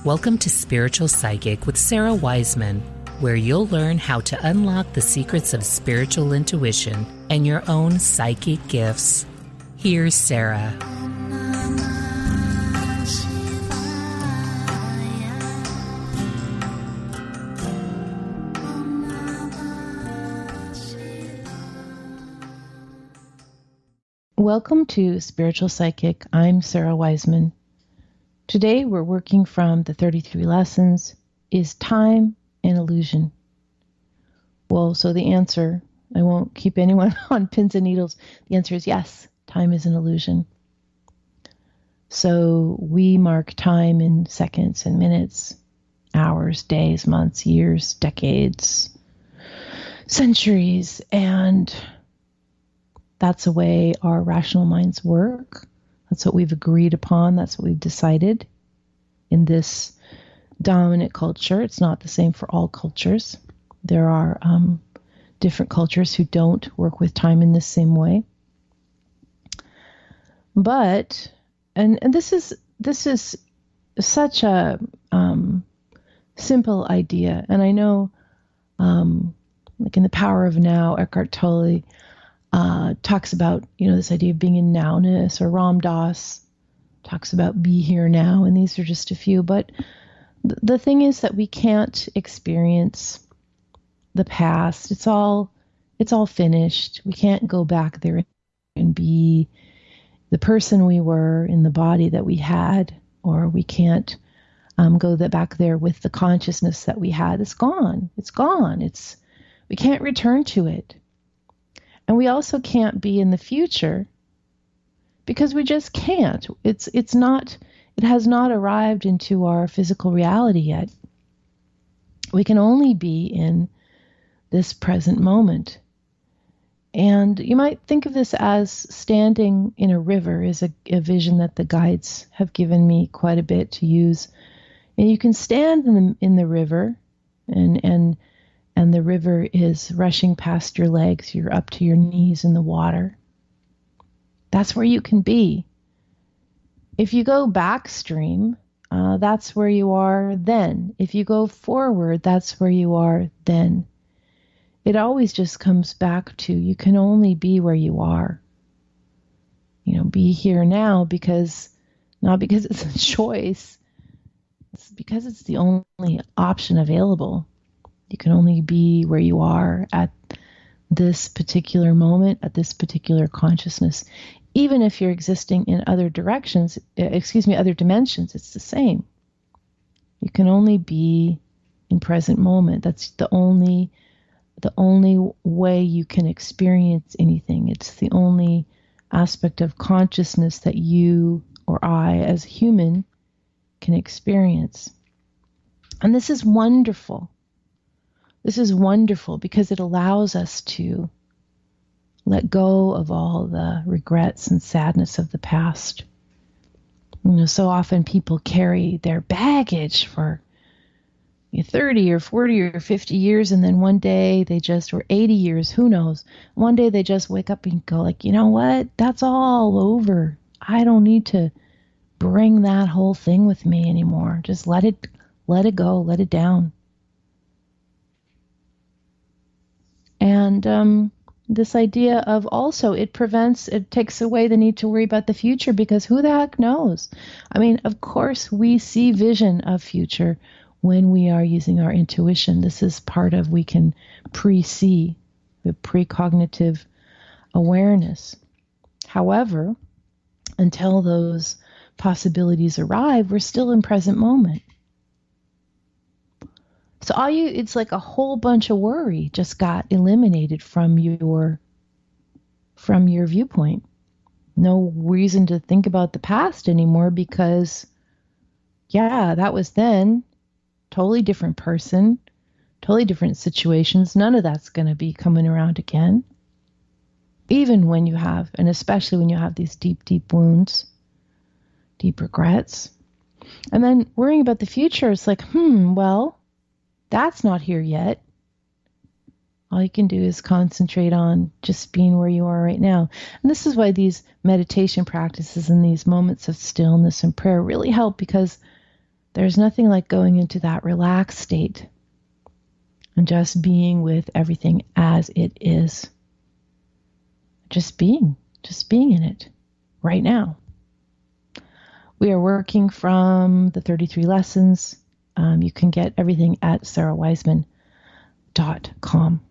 Welcome to Spiritual Psychic with Sarah Wiseman, where you'll learn how to unlock the secrets of spiritual intuition and your own psychic gifts. Here's Sarah. Welcome to Spiritual Psychic. I'm Sarah Wiseman. Today we're working from the 33 lessons, Is Time an Illusion? Well, so the answer, I won't keep anyone on pins and needles. The answer is yes, time is an illusion. So we mark time in seconds and minutes, hours, days, months, years, decades, centuries, and that's the way our rational minds work. That's what we've agreed upon. That's what we've decided in this dominant culture. It's not the same for all cultures. There are different cultures who don't work with time in the same way. But, and this is such a simple idea. And I know, like in The Power of Now, Eckhart Tolle talks about, this idea of being in nowness, or Ram Dass talks about be here now, and these are just a few. But the thing is that we can't experience the past. It's all finished. We can't go back there and be the person we were in the body that we had, or we can't go back there with the consciousness that we had. It's gone. It's gone. We can't return to it. And we also can't be in the future because we just can't. It has not arrived into our physical reality yet. We can only be in this present moment. And you might think of this as standing in a river is a vision that the guides have given me quite a bit to use. And you can stand in the river and the river is rushing past your legs. You're up to your knees in the water. That's where you can be. If you go backstream, that's where you are then. If you go forward, that's where you are then. It always just comes back to you can only be where you are. Be here now not because it's a choice. It's because it's the only option available. You can only be where you are at this particular moment, at this particular consciousness. Even if you're existing in other dimensions, it's the same. You can only be in present moment. That's the only way you can experience anything. It's the only aspect of consciousness that you or I as human can experience. And this is wonderful. This is wonderful because it allows us to let go of all the regrets and sadness of the past. So often people carry their baggage for 30 or 40 or 50 years, and then one day or 80 years, who knows? One day they just wake up and go like, you know what? That's all over. I don't need to bring that whole thing with me anymore. Just let it go, let it down. And this idea of also it takes away the need to worry about the future, because who the heck knows? I mean, of course, we see vision of future when we are using our intuition. This is part of, we can pre-see, the precognitive awareness. However, until those possibilities arrive, we're still in present moment. So it's like a whole bunch of worry just got eliminated from your viewpoint. No reason to think about the past anymore because, that was then. Totally different person, totally different situations. None of that's going to be coming around again. Even when you have, and especially when you have these deep, deep wounds, deep regrets. And then worrying about the future is like, well, that's not here yet. All you can do is concentrate on just being where you are right now. And this is why these meditation practices and these moments of stillness and prayer really help, because There's nothing like going into that relaxed state and just being with everything as it is. Just being in it right now. We are working from the 33 lessons. You can get everything at sarahwiseman.com.